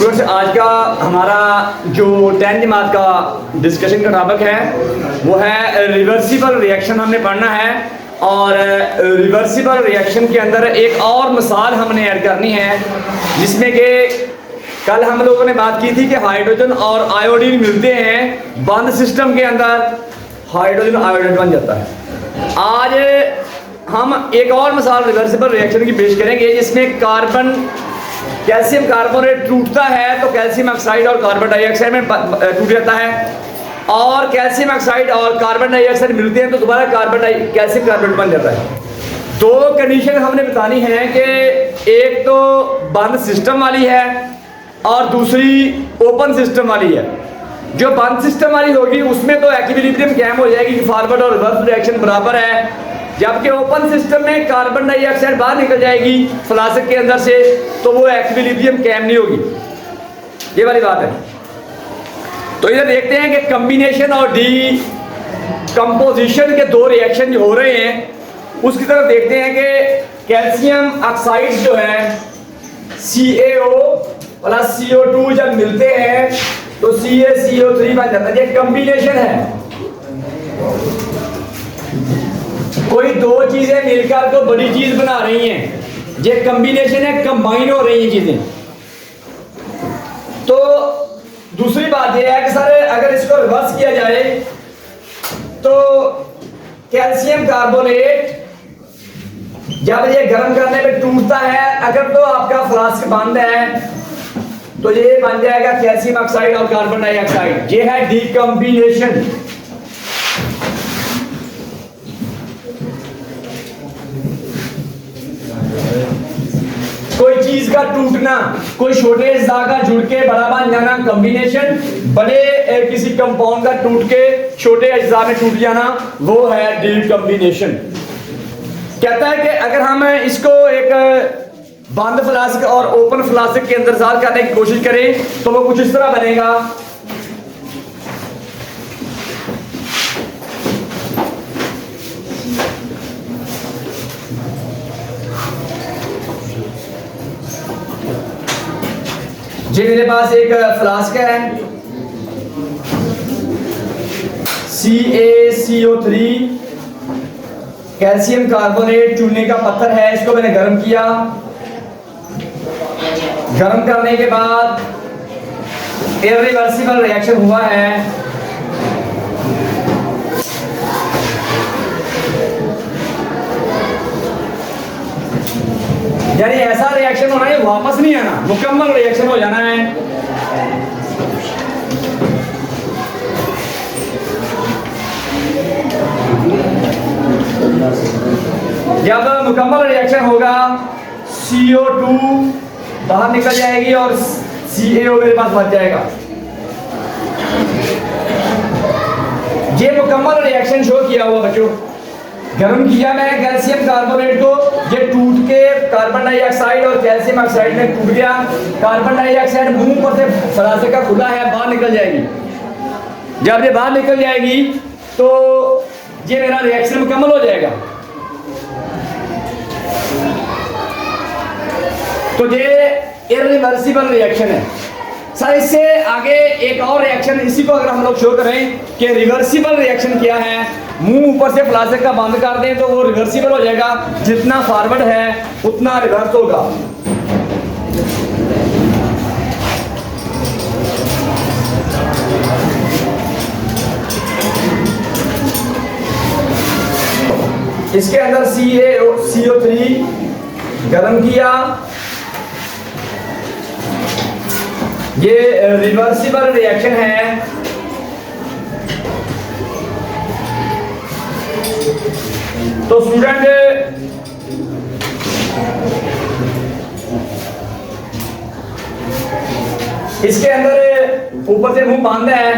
Students, आज का हमारा जो 10th जमात का डिस्कशन का टॉपिक है वो है रिवर्सिबल रिएक्शन। हमने पढ़ना है और रिवर्सिबल रिएक्शन के अंदर एक और मिसाल हमने ऐड करनी है, जिसमें कि कल हम लोगों ने बात की थी कि हाइड्रोजन और आयोडीन मिलते हैं बंद सिस्टम के अंदर, हाइड्रोजन आयोडीन बन जाता है। आज हम एक और मिसाल रिवर्सिबल रिएक्शन की पेश करेंगे, जिसमें कार्बन कैल्शियम कार्बोनेट टूटता है तो कैल्शियम ऑक्साइड और कार्बन डाइऑक्साइड में टूट जाता है, और कैल्शियम ऑक्साइड और कार्बन डाइऑक्साइड मिलते हैं तो दोबारा कैल्शियम कार्बोनेट बन जाता है। दो कंडीशन हमने बतानी है कि एक तो बंद सिस्टम वाली है और दूसरी ओपन सिस्टम वाली है। जो बंद सिस्टम वाली होगी उसमें तो इक्विलिब्रियम कायम हो जाएगी कि फॉरवर्ड और रिवर्स रिएक्शन बराबर है, जबकि ओपन सिस्टम में कार्बन डाइऑक्साइड बाहर निकल जाएगी फ्लास्क के अंदर से, तो वो इक्विलिब्रियम कायम नहीं होगी। ये वाली बात है। तो इधर देखते हैं कि कॉम्बिनेशन और डी कंपोजिशन के दो रिएक्शन जो हो रहे हैं, उसकी तरफ देखते हैं कि कैल्शियम ऑक्साइड जो है CaO प्लस CO2 जब मिलते हैं तो CaCO3 बन जाता है। ये कॉम्बिनेशन है, कोई दो चीजें मिलकर तो बड़ी चीज बना रही हैं। ये कॉम्बिनेशन है, कंबाइन हो रही हैं चीजें। तो दूसरी बात यह है कि सर अगर इसको रिवर्स किया जाए तो कैल्शियम कार्बोनेट जब ये गर्म करने पे टूटता है, अगर तो आपका फ्लास्क बंद है तो ये बन जाएगा कैल्शियम ऑक्साइड और कार्बन डाइऑक्साइड। ये है डीकम्बिनेशन। कोई चीज का टूटना, कोई छोटे अज्जा का जुड़ के बड़ा बन जाना कॉम्बिनेशन, बड़े किसी कंपाउंड का टूट के छोटे अज्जा में टूट जाना, वो है डीकम्बिनेशन। कहता है कि अगर हम इसको एक बंद फ्लास्क और ओपन फ्लास्क के अंदर साल करने की कोशिश करें तो वो कुछ इस तरह बनेगा। जी मेरे पास एक फ्लास्क है CaCO3 कैल्शियम कार्बोनेट चूने का पत्थर है। इसको मैंने गर्म किया। गर्म करने के बाद इरिवर्सिबल रिएक्शन हुआ है। यानी ऐसा रिएक्शन होना है, वापस नहीं आना, मुकम्मल रिएक्शन हो जाना है। जब मुकम्मल रिएक्शन होगा CO2 बाहर निकल जाएगी और CaO मेरे पास बच जाएगा। ये मुकम्मल रिएक्शन शो किया हुआ बच्चों। गर्म किया मैंने कैल्शियम कार्बोनेट को, ये टूट के कार्बन डाइऑक्साइड और कैल्शियम ऑक्साइड में टूट गया। कार्बन डाइऑक्साइड मुंह पर से फ्लास्क का खुला है, बाहर निकल जाएगी। जब ये बाहर निकल जाएगी तो ये मेरा रिएक्शन मुकम्मल हो जाएगा। तो ये इरिवर्सिबल रिएक्शन है। सर इससे आगे एक और रिएक्शन, इसी को अगर हम लोग शो करें कि रिवर्सिबल रिएक्शन क्या है, मुंह ऊपर से फ्लास्क का बंद कर दें तो वो रिवर्सिबल हो जाएगा। जितना फॉरवर्ड है उतना रिवर्स होगा। इसके अंदर CaCO3 गर्म किया, ये रिवर्सिबल रिएक्शन है। तो स्टूडेंट इसके अंदर ऊपर से मुंह बंद है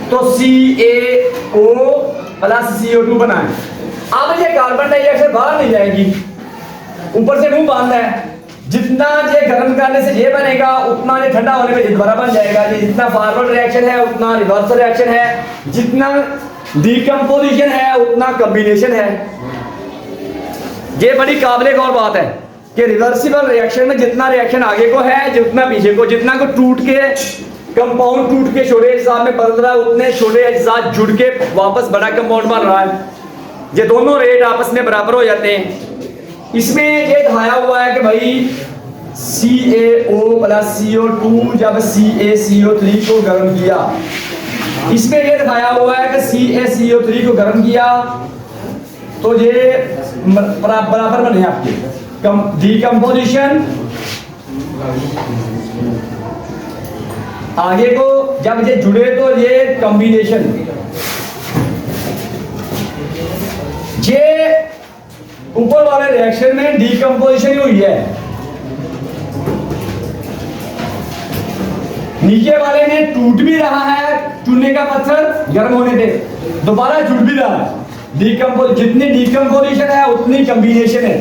तो CaO प्लस CO2 बना है। अब ये कार्बन डाइऑक्साइड बाहर नहीं जाएगी, ऊपर से मुंह बंद है। जितना ये गर्म करने से ये बनेगा उतना ये ठंडा होने पे दोबारा बन जाएगा। ये जितना फॉरवर्ड रिएक्शन है उतना रिवर्स रिएक्शन है, जितना डीकम्पोजिशन है उतना कॉम्बिनेशन है। ये बड़ी काबिल गौर बात है। कि रिवर्सिबल रिएक्शन में जितना रिएक्शन आगे को है जितना पीछे को, जितना को टूट के कंपाउंड टूट के छोटे अज्जा में बदल रहा है उतने छोटे अज्जा जुड़ के वापस बड़ा कंपाउंड बन रहा है। ये दोनों रेट आपस में बराबर हो जाते हैं। इसमें ये दिखाया हुआ है कि भाई CaO प्लस CO2 जब CaCO3 को गर्म किया, इसमें ये दिखाया हुआ है कि CaCO3 को गर्म किया तो ये बराबर बने आपके डीकम्पोजिशन आगे को जब ये जुड़े तो ये कॉम्बिनेशन, ये ऊपर वाले रिएक्शन में डीकम्पोजिशन हुई है, नीचे वाले में टूट भी रहा है चूने का पत्थर गर्म होने पे, दोबारा जुड़ भी रहा है। जितनी डीकम्पोजिशन है उतनी कॉम्बिनेशन है।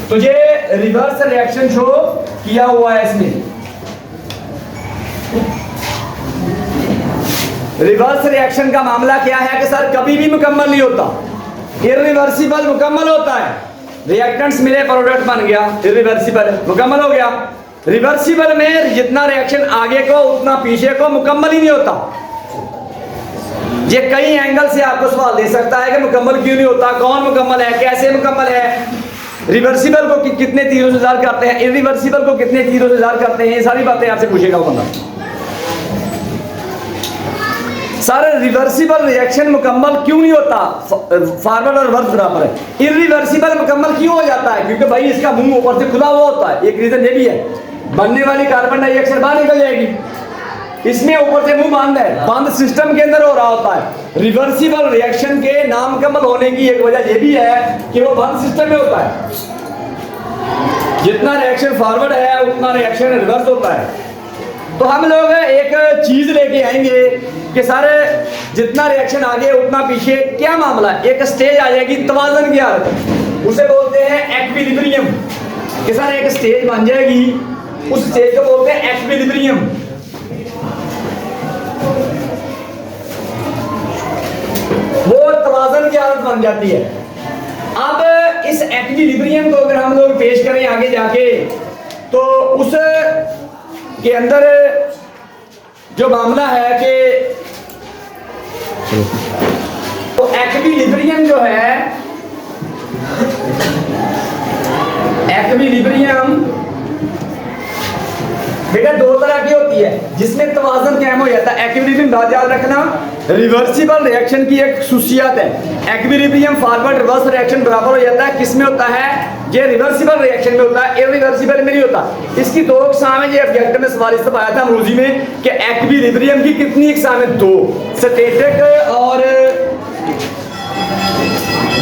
तो ये रिवर्स रिएक्शन शो किया हुआ है इसमें। रिवर्स रिएक्शन का मामला क्या है कि सर कभी भी मुकम्मल नहीं होता, इरिवर्सिबल मुकम्मल होता है। रिएक्टेंट्स मिले, प्रोडक्ट बन गया, इरिवर्सिबल मुकम्मल हो गया। रिवर्सिबल में जितना रिएक्शन आगे को उतना पीछे को मुकम्मल ही नहीं होता। ये कई एंगल से आपको सवाल दे सकता है कि मुकम्मल क्यों नहीं होता, कौन मुकम्मल है, कैसे मुकम्मल है, रिवर्सिबल को कितने तीरों से जार करते हैं, इरिवर्सिबल को कितने तीरों से जार करते हैं, ये सारी बातें आपसे पूछेगा वो बंदा। सारे रिवर्सिबल रिएक्शन मुकम्मल क्यों नहीं होता, फॉरवर्ड और रिवर्स बराबर है। इरिवर्सिबल मुकम्मल क्यों हो जाता है, क्योंकि भाई इसका मुंह ऊपर से खुला हुआ होता है। एक रीजन ये भी है, बनने वाली कार्बन डाइऑक्साइड बाहर निकल जाएगी, इसमें ऊपर से मुंह बंद है, बंद सिस्टम के अंदर हो रहा होता है। रिवर्सिबल रिएक्शन के नामुकम्मल होने की एक वजह यह भी है कि वो बंद सिस्टम में होता है। जितना रिएक्शन फॉरवर्ड है उतना रिएक्शन रिवर्स होता है। तो हम लोग एक चीज लेके आएंगे कि सारे जितना रिएक्शन आगे उतना पीछे, क्या मामला है, एक स्टेज आ जाएगी तवाज़ुन की हालत, उसे बोलते हैं एक्विलिब्रियम। कि सर एक स्टेज बन जाएगी, उस स्टेज को बोलते हैं एक्विलिब्रियम। वो तवाज़ुन की हालत बन जाती है। अब इस एक्विलिब्रियम को अगर हम लोग पेश करें आगे जाके, तो उस के अंदर जो मामला है कि तो एक्विलिब्रियम जो है, एक्विलिब्रियम बेटा दो तरह की होती है जिसमें तवाज़ुन कायम हो जाता है। एक्विलिब्रियम बात याद रखना, रिवर्सिबल रिएक्शन की एक खुसूसियत है। एक्विलिब्रियम फॉरवर्ड रिवर्स रिएक्शन बराबर हो जाता है, किसमें होता है, ये रिवर्सिबल रिएक्शन में होता है, इरिवर्सिबल में नहीं होता। इसकी दो इकसाम है, ये ऑब्जेक्ट में सवाल इस आया था अंग्रेजी में कि एक्विलिब्रियम की कितनी इकसाम है, दो, स्टैटिक और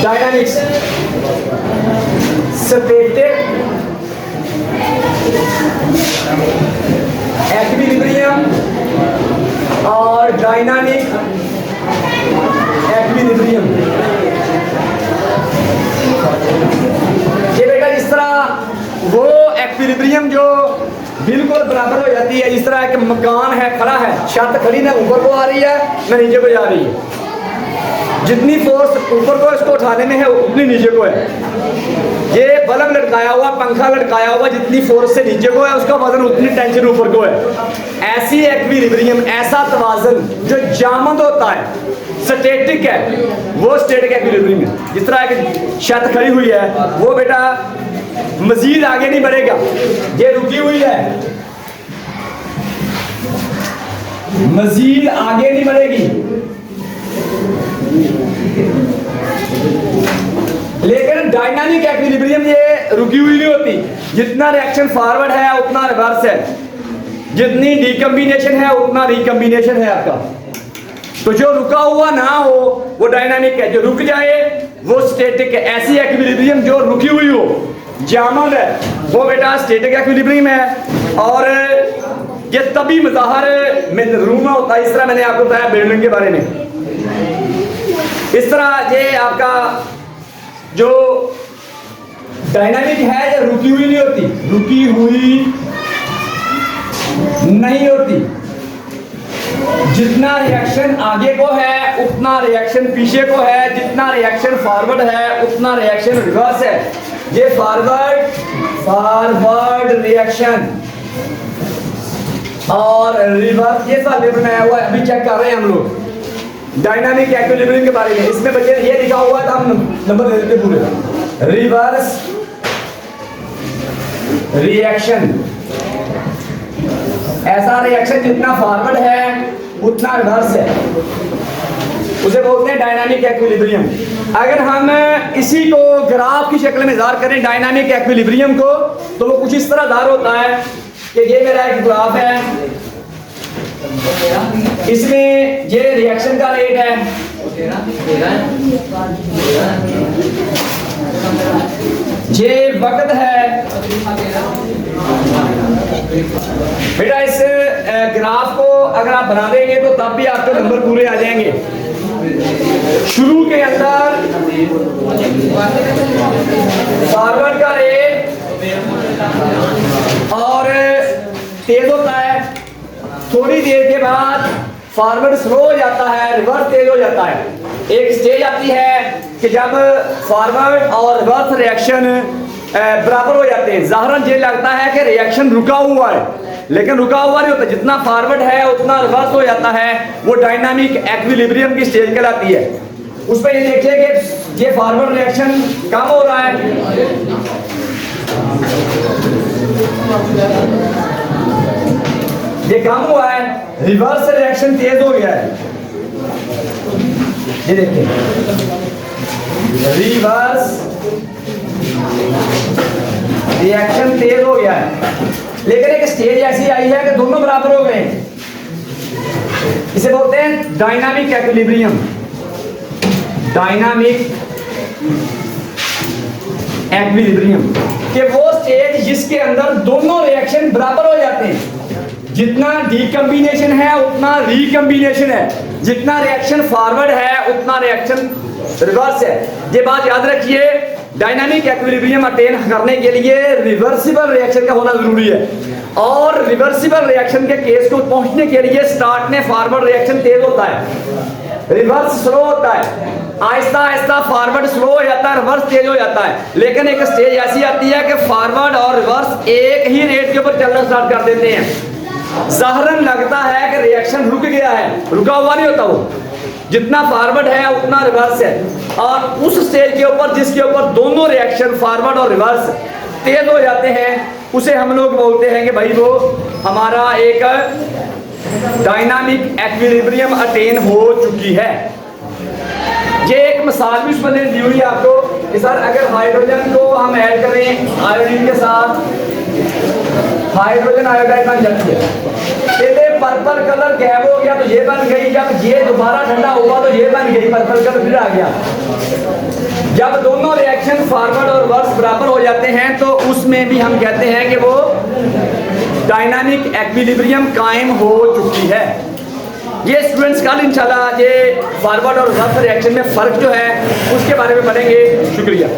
डायनामिक्स। स्टैटिक एक्विलिब्रियम और डायनामिक एक्विलिब्रियम। ये बेटा जिस तरह वो एक्विलिब्रियम जो बिल्कुल बराबर हो जाती है, जिस तरह एक मकान है, खड़ा है, छत खड़ी ना ऊपर को आ रही है ना नीचे को जा रही है, जितनी फोर्स ऊपर को इसको उठाने में है उतनी नीचे को है। ये बल्ब लटकाया हुआ, पंखा लटकाया हुआ, जितनी फोर्स से नीचे को है उसका वजन उतनी टेंशन ऊपर को है। ऐसी एक्विलिब्रियम, ऐसा तवाज़ुन जो जामद होता है, स्टैटिक है, वो स्टैटिक एक्विलिब्रियम है। जिस तरह एक छत खड़ी हुई है वो बेटा मजीद आगे नहीं बढ़ेगा, ये रुकी हुई है, मजीद आगे नहीं बढ़ेगी। लेकिन डायनामिक एक्विलिब्रियम ये रुकी हुई नहीं होती, जितना रिएक्शन फॉरवर्ड है उतना रिवर्स है, जितनी डीकम्बिनेशन है उतना रिकम्बिनेशन है आपका। तो जो रुका हुआ ना हो वो डायनामिक है, जो रुक जाए वो स्टैटिक है। ऐसी एक्विलिब्रियम जो रुकी हुई हो, जामद है, वो बेटा स्टैटिक एक्विलिब्रियम है। और ये तभी मज़ाहर में रूम में होता है। इस तरह मैंने आपको बताया बिल्डिंग के बारे में, इस तरह ये आपका जो डायनामिक है ये रुकी हुई नहीं होती, रुकी हुई नहीं होती। जितना रिएक्शन आगे को है उतना रिएक्शन पीछे को है, जितना रिएक्शन फॉरवर्ड है उतना रिएक्शन रिवर्स है। ये फॉरवर्ड रिएक्शन और रिवर्स, ये साल पेपर में आया हुआ है, अभी चेक कर रहे हैं हम लोग डायनामिक इक्विलिब्रियम के बारे में। इसमें बच्चे ये लिखा हुआ था, हम नंबर दे देते पूरे। रिवर्स रिएक्शन, ऐसा रिएक्शन जितना फॉरवर्ड है उतना रिवर्स है, उसे बोलते हैं डायनामिक इक्विलिब्रियम। अगर हम इसी को ग्राफ की शक्ल में ज़ाहिर करें डायनामिक इक्विलिब्रियम को, तो वो कुछ इस तरह ज़ाहिर होता है कि ये मेरा एक ग्राफ है, इसमें ये रिएक्शन का रेट है, ये वक्त है। बेटा इस ग्राफ को अगर आप बना देंगे तो तब भी आपके नंबर पूरे आ जाएंगे। शुरू के अंदर फॉरवर्ड का रेट और तेज होता है, थोड़ी देर के बाद फॉरवर्ड स्लो हो जाता है, रिवर्स तेज हो जाता है। एक स्टेज आती है कि जब फॉरवर्ड और रिवर्स रिएक्शन बराबर हो जाते हैं। ज़ाहिरन ये लगता है कि रिएक्शन रुका हुआ है, लेकिन रुका हुआ नहीं होता, जितना फॉरवर्ड है उतना रिवर्स हो जाता है। वो डायनामिक इक्विलिब्रियम की स्टेज कहलाती है। उस पर ये देखिए कि ये फॉरवर्ड रिएक्शन कम हो रहा है, ये कम हुआ है, रिवर्स रिएक्शन तेज हो गया है। ये देखिए रिवर्स रिएक्शन तेज हो गया है, लेकिन एक स्टेज ऐसी आई है कि दोनों बराबर हो गए। इसे बोलते हैं डायनामिक इक्विलिब्रियम। डायनामिक इक्विलिब्रियम कि वो स्टेज जिसके अंदर दोनों रिएक्शन बराबर हो जाते हैं। जितना डीकम्बिनेशन है उतना रिकम्बिनेशन है, जितना रिएक्शन फॉरवर्ड है उतना रिएक्शन रिवर्स है। ये बात याद रखिए, डायनामिक इक्विलिब्रियम अटेन करने के लिए रिवर्सिबल रिएक्शन का होना जरूरी है। और रिवर्सिबल रिएक्शन के केस को पहुंचने के लिए स्टार्ट में फॉरवर्ड रिएक्शन तेज होता है, रिवर्स स्लो होता है, आहिस्ता आहिस्ता फॉरवर्ड स्लो हो जाता है, रिवर्स तेज हो जाता है। लेकिन एक स्टेज ऐसी आती है कि फॉरवर्ड और रिवर्स एक ही रेट के ऊपर चलना स्टार्ट कर देते हैं। ज़ाहिरन लगता है कि रिएक्शन रुक गया है, रुका हुआ नहीं होता, वो जितना फॉरवर्ड है उतना रिवर्स है। और उस स्टेज के ऊपर जिसके ऊपर दोनों रिएक्शन फॉरवर्ड और रिवर्स तेज हो जाते हैं, उसे हम लोग बोलते हैं कि भाई वो हमारा एक डायनामिक इक्विलिब्रियम अटेन हो चुकी है। ये एक मिसाल भी उसमें दी हुई है आपको कि सर अगर हाइड्रोजन को हम ऐड करें आयोडीन के साथ, हाइड्रोजन आयोडाइड बन जाती है। पहले पर्पल कलर गैप हो गया तो ये बन गई, जब ये दोबारा ठंडा हुआ तो ये बन गई, पर्पल कलर फिर आ गया। जब दोनों रिएक्शन फॉरवर्ड और रिवर्स बराबर हो जाते हैं तो उसमें भी हम कहते हैं कि वो डायनामिक इक्विलिब्रियम कायम हो चुकी है। ये स्टूडेंट्स कल इंशाल्लाह ये फॉरवर्ड और रिवर्स रिएक्शन में फ़र्क जो है उसके बारे में पढ़ेंगे। शुक्रिया।